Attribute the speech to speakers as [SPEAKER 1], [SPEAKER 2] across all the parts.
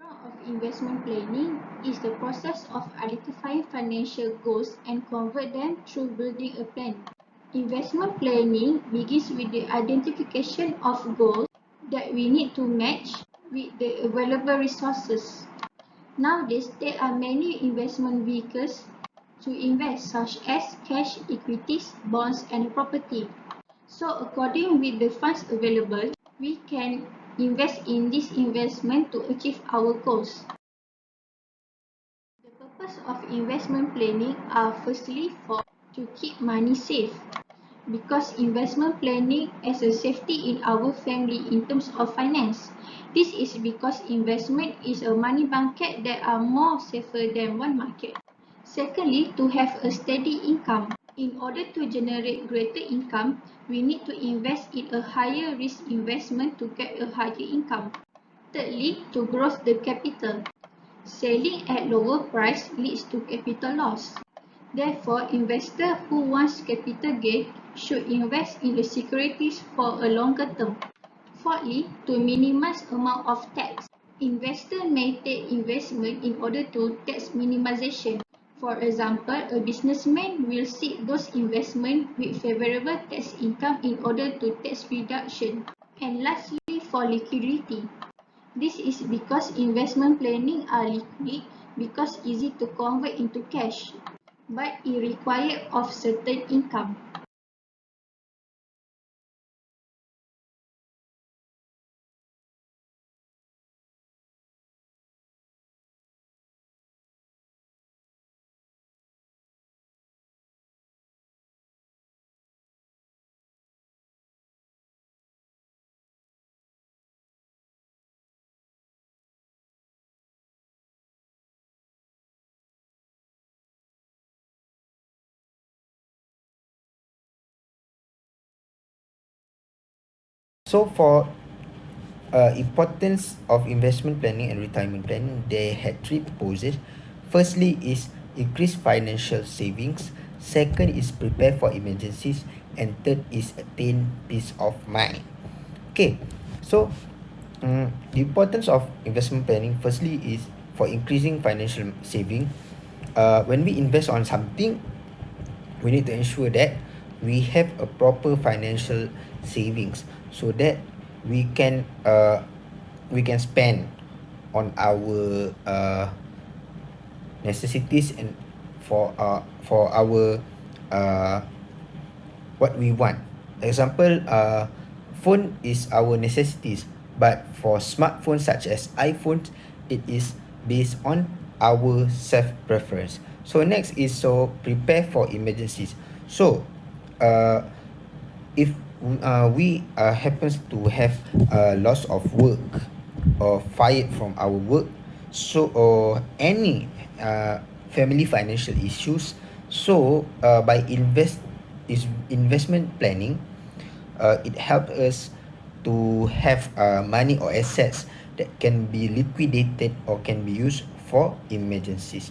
[SPEAKER 1] Of investment planning is the process of identifying financial goals and convert them through building a plan. Investment planning begins with the identification of goals that we need to match with the available resources. Nowadays, there are many investment vehicles to invest, such as cash, equities, bonds, and property. So according with the funds available, we can invest in this investment to achieve our goals. The purpose of investment planning are firstly for to keep money safe, because investment planning as a safety in our family in terms of finance. This is because investment is a money market that are more safer than one market. Secondly, to have a steady income. In order to generate greater income, we need to invest in a higher risk investment to get a higher income. Thirdly, to grow the capital. Selling at lower price leads to capital loss. Therefore, investor who wants capital gain should invest in the securities for a longer term. Fourthly, to minimize amount of tax. Investor may take investment in order to tax minimization. For example, a businessman will seek those investments with favorable tax income in order to tax reduction. And lastly, for liquidity. This is because investment planning are liquid because easy to convert into cash, but it requires of certain income.
[SPEAKER 2] So for importance of investment planning and retirement planning, they had three purposes. Firstly is increase financial savings. Second is prepare for emergencies, and third is attain peace of mind. Okay, so the importance of investment planning firstly is for increasing financial saving. When we invest on something, we need to ensure that we have a proper financial savings so that we can uh, we can spend on our necessities and for our uh, what we want. Example, phone is our necessities, but for smartphones such as iPhones, it is based on our self preference. So next is so prepare for emergencies. So uh, if we happens to have loss of work or fired from our work, so or any family financial issues, so by investment planning, it helps us to have money or assets that can be liquidated or can be used for emergencies.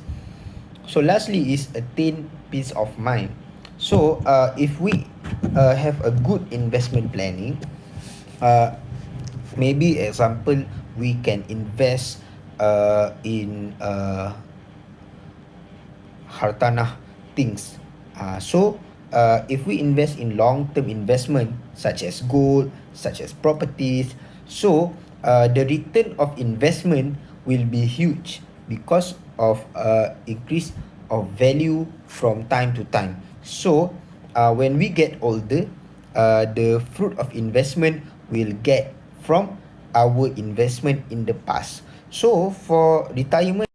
[SPEAKER 2] So lastly is attain peace of mind. So if we have a good investment planning, uh, maybe example we can invest in hartanah things. If we invest in long-term investment such as gold, such as properties, so the return of investment will be huge because of increase of value from time to time. So when we get older, the fruit of investment will get from our investment in the past. So for retirement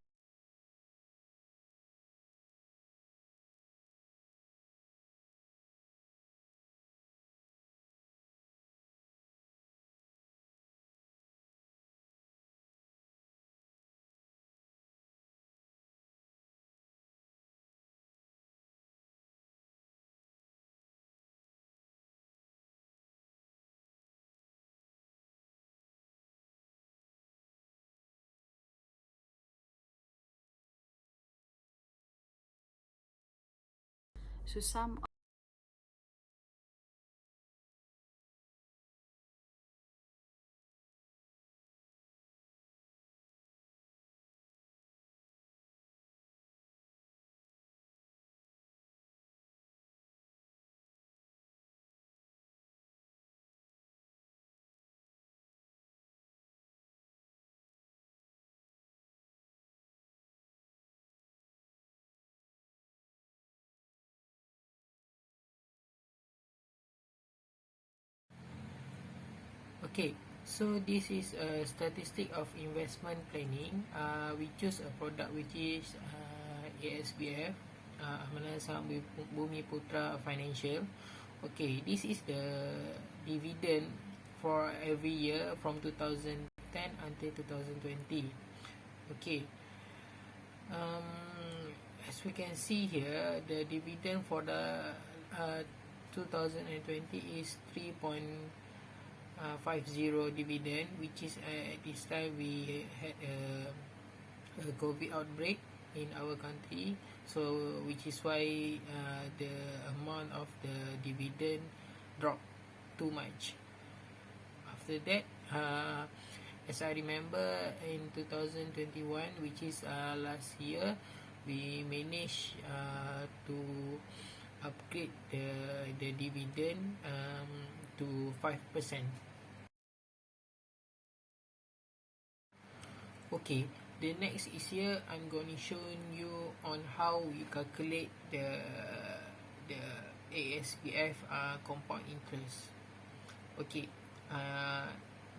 [SPEAKER 3] So some Okay, so this is a statistic of investment planning. We choose a product which is ASBF, Amanah Saham Bumi Putra Financial. Okay, this is the dividend for every year from 2010 until 2020. Okay, as we can see here, the dividend for the 2020 is 3.50 dividend, which is at this time we had a COVID outbreak in our country, so which is why the amount of the dividend dropped too much. After that, as I remember, in 2021, which is last year, we managed to upgrade the dividend to 5%. Okay, the next is here. I'm going to show you on how we calculate the ASBF compound interest. Okay,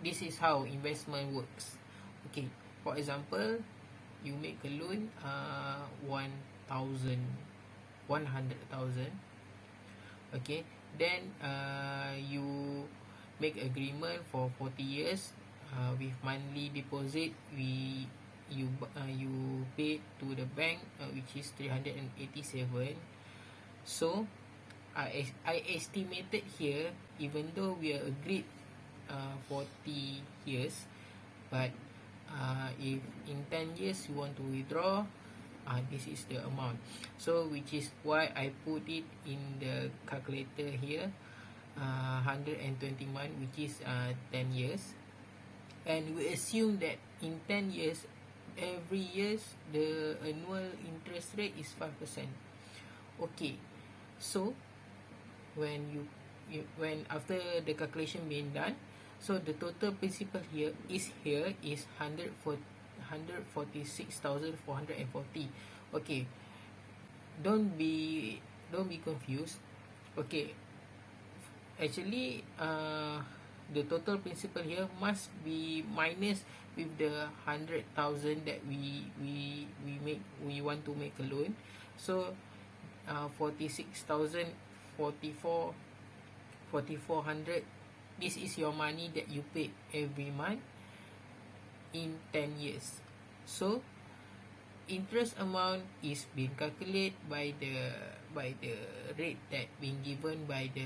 [SPEAKER 3] this is how investment works. Okay, for example, you make a loan 100,000. Okay, then you make agreement for 40 years with monthly deposit. You pay to the bank, which is 387. So I estimated here, even though we are agreed 40 years, but if in 10 years you want to withdraw, this is the amount. So which is why I put it in the calculator here, 120 months, which is 10 years. And we assume that in 10 years, every year the annual interest rate is 5%. Okay, so when after the calculation being done, so the total principal here is 146,440. Okay, don't be confused. Okay, actually the total principal here must be minus with the 100,000 that we want to make a loan. So 46,000, 4,400, this is your money that you pay every month in 10 years. So interest amount is being calculated by the rate that being given by the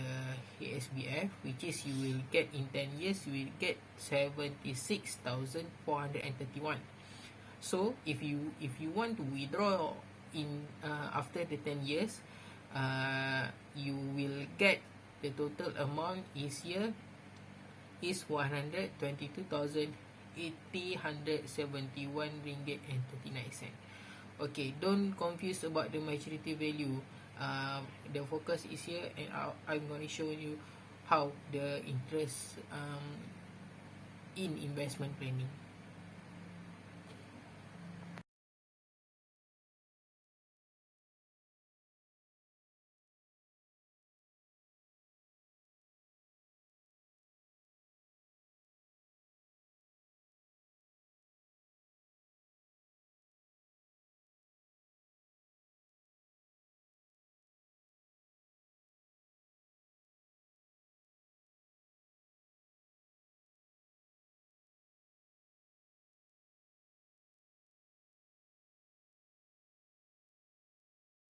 [SPEAKER 3] ASBF, which is you will get in 10 years, you will get 76,431. So if you want to withdraw in after the 10 years, you will get the total amount is here is 122,871 ringgit and 39 cents. Okay, don't confuse about the maturity value. The focus is here, and I'm going to show you how the interest in investment planning.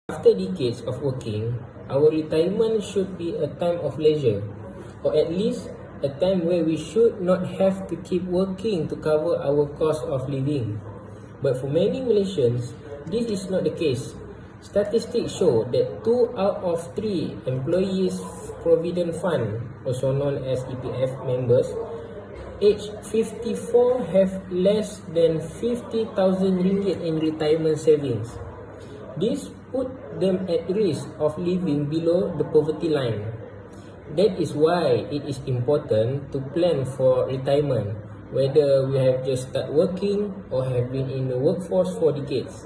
[SPEAKER 4] After decades of working, our retirement should be a time of leisure, or at least a time where we should not have to keep working to cover our cost of living. But for many Malaysians, this is not the case. Statistics show that 2 out of 3 employees Provident Fund, also known as EPF members, aged 54 have less than 50,000 ringgit in retirement savings. This put them at risk of living below the poverty line. That is why it is important to plan for retirement, whether we have just started working or have been in the workforce for decades.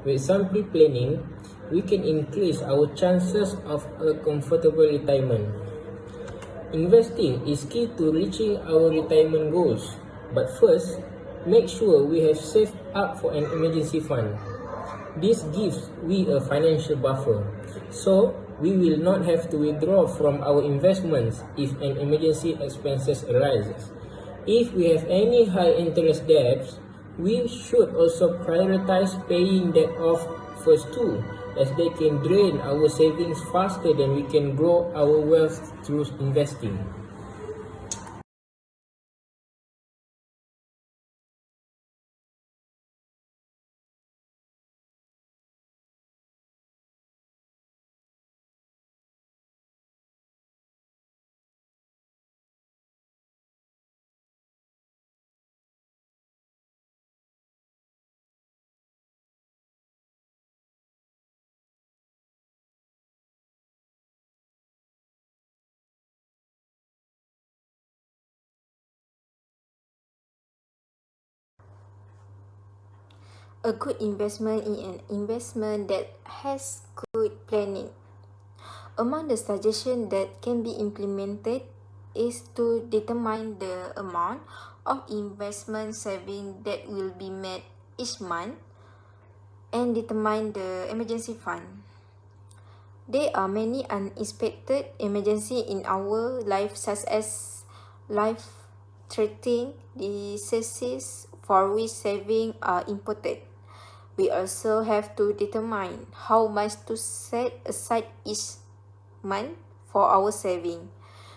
[SPEAKER 4] With some pre-planning, we can increase our chances of a comfortable retirement. Investing is key to reaching our retirement goals, but first, make sure we have saved up for an emergency fund. This gives we a financial buffer, so we will not have to withdraw from our investments if an emergency expenses arises. If we have any high interest debts, we should also prioritize paying that off first too, as they can drain our savings faster than we can grow our wealth through investing.
[SPEAKER 5] A good investment is an investment that has good planning. Among the suggestions that can be implemented is to determine the amount of investment saving that will be made each month and determine the emergency fund. There are many unexpected emergencies in our life, such as life-threatening diseases for which savings are important. We also have to determine how much to set aside each month for our saving.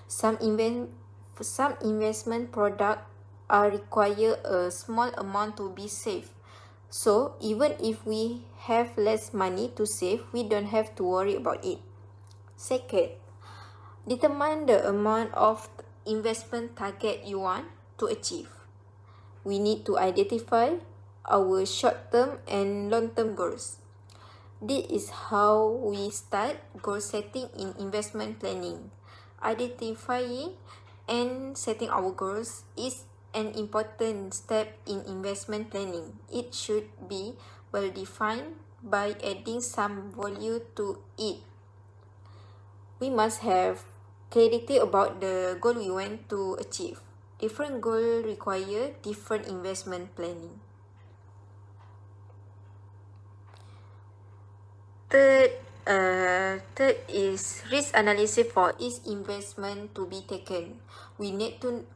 [SPEAKER 5] Some investment products are require a small amount to be saved. So even if we have less money to save, we don't have to worry about it. Second, determine the amount of investment target you want to achieve. We need to identify our short-term and long-term goals. This is how we start goal setting in investment planning. Identifying and setting our goals is an important step in investment planning. It should be well defined by adding some value to it. We must have clarity about the goal we want to achieve. Different goals require different investment planning. Third is risk analysis for each investment to be taken. We need to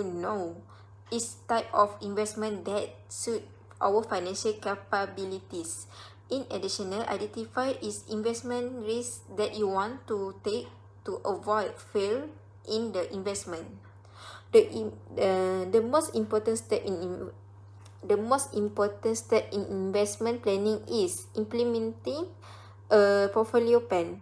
[SPEAKER 5] know each type of investment that suit our financial capabilities. In addition, identify each investment risk that you want to take to avoid fail in the investment. The most important step in investment planning is implementing a portfolio plan.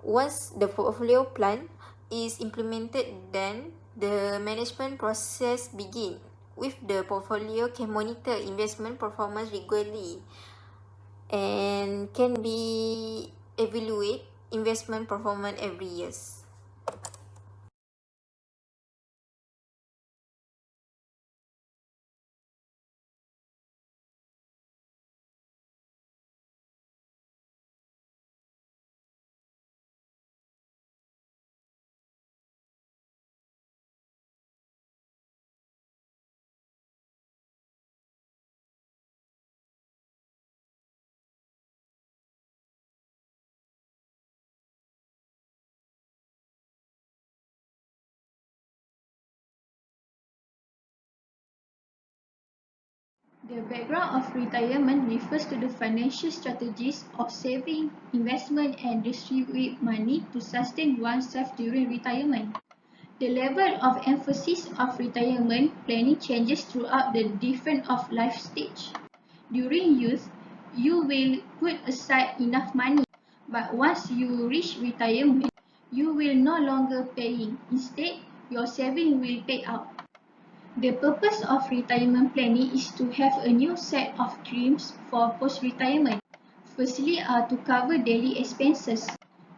[SPEAKER 5] Once the portfolio plan is implemented, then the management process begins. With the portfolio can monitor investment performance regularly and can be evaluate investment performance every year.
[SPEAKER 1] The background of retirement refers to the financial strategies of saving, investment and distribute money to sustain oneself during retirement. The level of emphasis of retirement planning changes throughout the different of life stage. During youth, you will put aside enough money, but once you reach retirement, you will no longer paying. Instead, your saving will pay out. The purpose of retirement planning is to have a new set of dreams for post-retirement. Firstly, to cover daily expenses,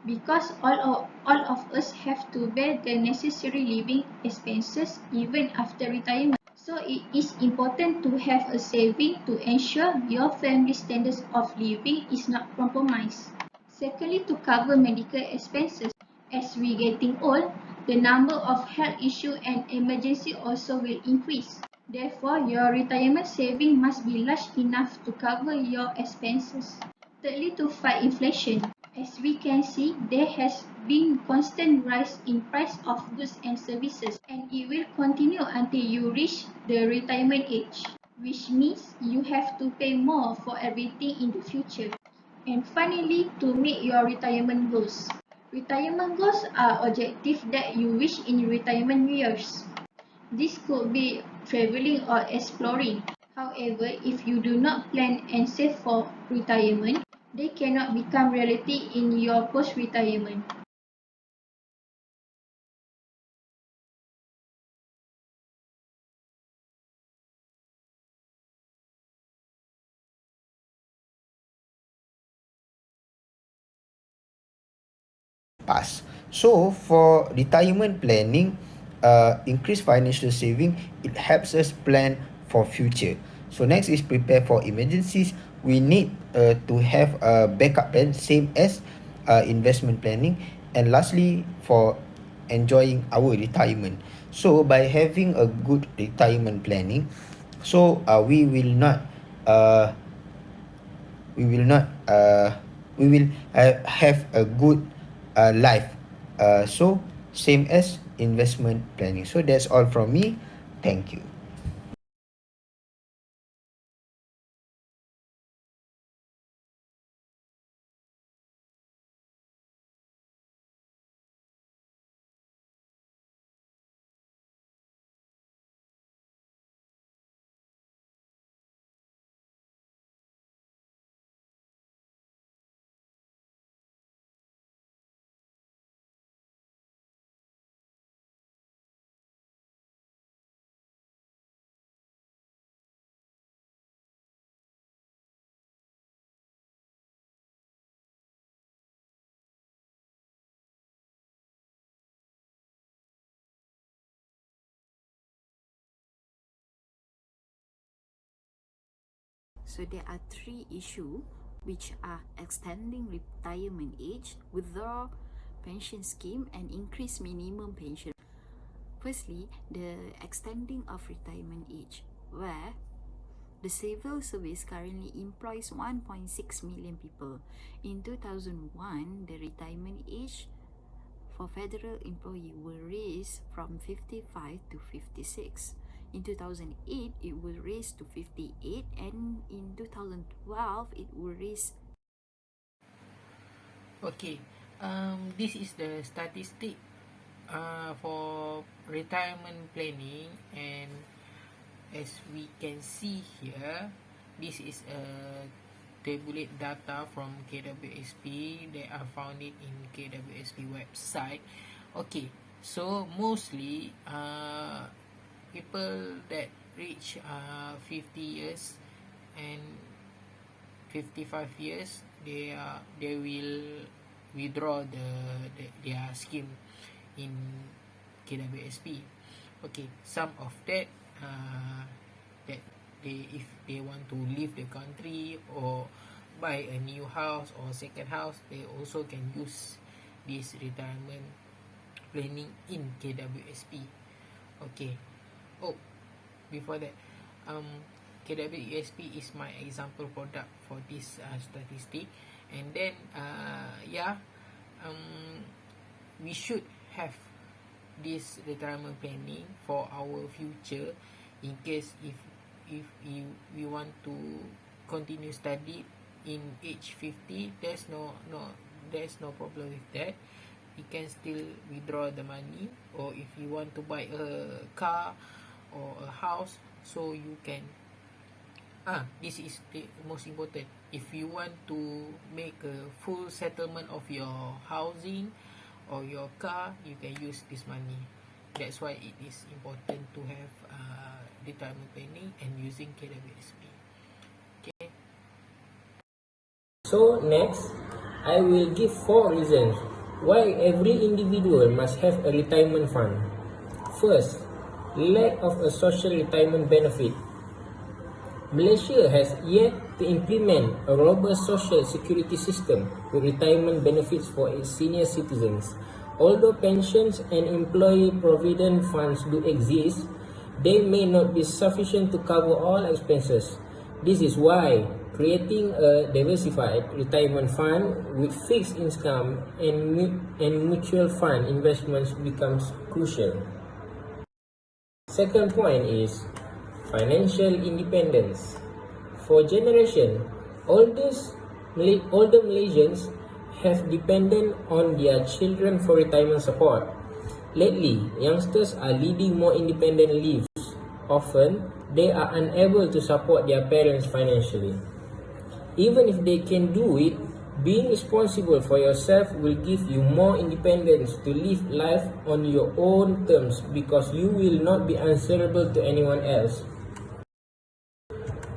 [SPEAKER 1] because all of us have to bear the necessary living expenses even after retirement. So it is important to have a saving to ensure your family standards of living is not compromised. Secondly, to cover medical expenses. As we getting old, the number of health issues and emergency also will increase. Therefore, your retirement saving must be large enough to cover your expenses. Thirdly, to fight inflation. As we can see, there has been constant rise in price of goods and services, and it will continue until you reach the retirement age, which means you have to pay more for everything in the future. And finally, to meet your retirement goals. Retirement goals are objectives that you wish in retirement years. This could be traveling or exploring. However, if you do not plan and save for retirement, they cannot become reality in your post-retirement.
[SPEAKER 2] Pass. So for retirement planning, increase financial saving, it helps us plan for future. So next is prepare for emergencies. We need to have a backup plan, same as investment planning. And lastly, for enjoying our retirement. So by having a good retirement planning, so uh, we will not we will have a good life, so same as investment planning. So that's all from me. Thank you.
[SPEAKER 6] So there are three issues, which are extending retirement age, withdrawal pension scheme, and increase minimum pension. Firstly, the extending of retirement age, where the civil service currently employs 1.6 million people. In 2001, the retirement age for federal employees were raised from 55 to 56. In 2008, it was raised to 58, and in 2012, it was raised.
[SPEAKER 3] Okay, this is the statistic for retirement planning, and as we can see here, this is a tabulate data from KWSP that are found it in KWSP website. Okay, so mostly people that reach 50 years and 55 years, they will withdraw their scheme in KWSP. Okay, some of that that they, if they want to leave the country or buy a new house or second house, they also can use this retirement planning in KWSP. Okay. Oh, before that, KWSP is my example product for this statistic, and then we should have this retirement planning for our future, in case if we want to continue study in age 50, there's no problem with that. You can still withdraw the money, or if you want to buy a car or a house, so you can this is the most important. If you want to make a full settlement of your housing or your car, you can use this money. That's why it is important to have retirement planning and using KWSP. Okay.
[SPEAKER 4] So next, I will give 4 reasons why every individual must have a retirement fund. First, lack of a social retirement benefit. Malaysia has yet to implement a robust social security system with retirement benefits for its senior citizens. Although pensions and employee provident funds do exist, they may not be sufficient to cover all expenses. This is why creating a diversified retirement fund with fixed income and mutual fund investments becomes crucial. Second point is financial independence. For generations, older Malaysians have depended on their children for retirement support. Lately, youngsters are leading more independent lives. Often, they are unable to support their parents financially. Even if they can do it, being responsible for yourself will give you more independence to live life on your own terms because you will not be answerable to anyone else.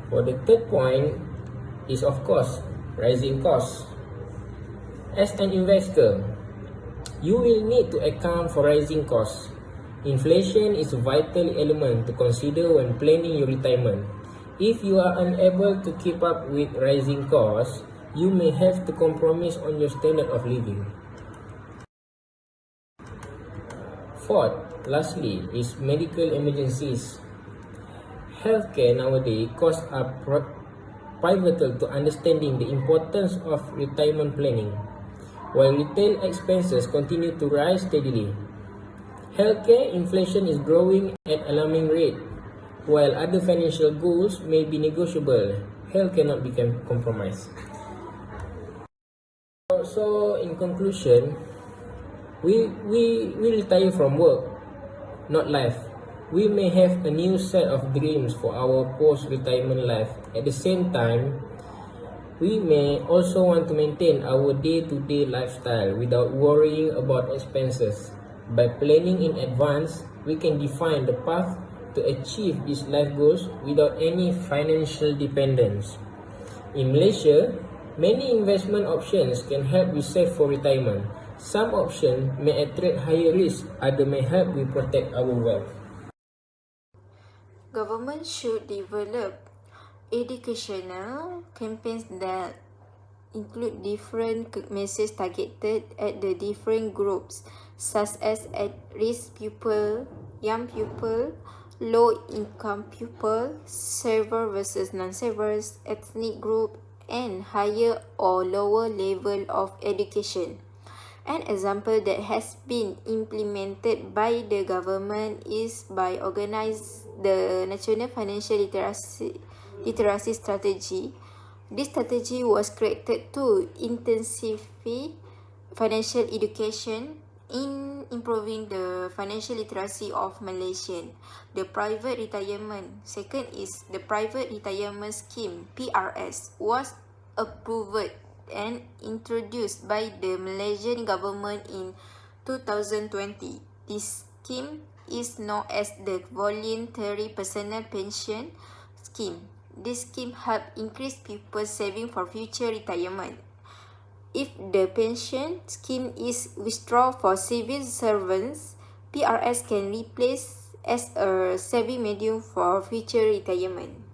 [SPEAKER 4] For the third point is of course rising costs. As an investor, you will need to account for rising costs. Inflation is a vital element to consider when planning your retirement. If you are unable to keep up with rising costs, you may have to compromise on your standard of living. Fourth, lastly, is medical emergencies. Healthcare nowadays costs are pivotal to understanding the importance of retirement planning. While retail expenses continue to rise steadily, healthcare inflation is growing at alarming rate. While other financial goals may be negotiable, health cannot be compromised. So, in conclusion, we retire from work, not life. We may have a new set of dreams for our post-retirement life. At the same time, we may also want to maintain our day-to-day lifestyle without worrying about expenses. By planning in advance, we can define the path to achieve these life goals without any financial dependence. In Malaysia, many investment options can help you save for retirement. Some options may attract higher risk, others may help you protect our wealth.
[SPEAKER 5] Government should develop educational campaigns that include different messages targeted at the different groups, such as at-risk pupil, young pupil, low-income pupil, saver versus non-savers, ethnic group, and higher or lower level of education. An example that has been implemented by the government is by organize the National Financial Literacy Strategy. This strategy was created to intensify financial education in improving the financial literacy of Malaysian. The private retirement, second is the private retirement scheme, PRS, was approved and introduced by the Malaysian government in 2020. This scheme is known as the Voluntary Personal Pension Scheme. This scheme helps increase people's saving for future retirement. If the pension scheme is withdrawn for civil servants, PRS can replace as a saving medium for future retirement.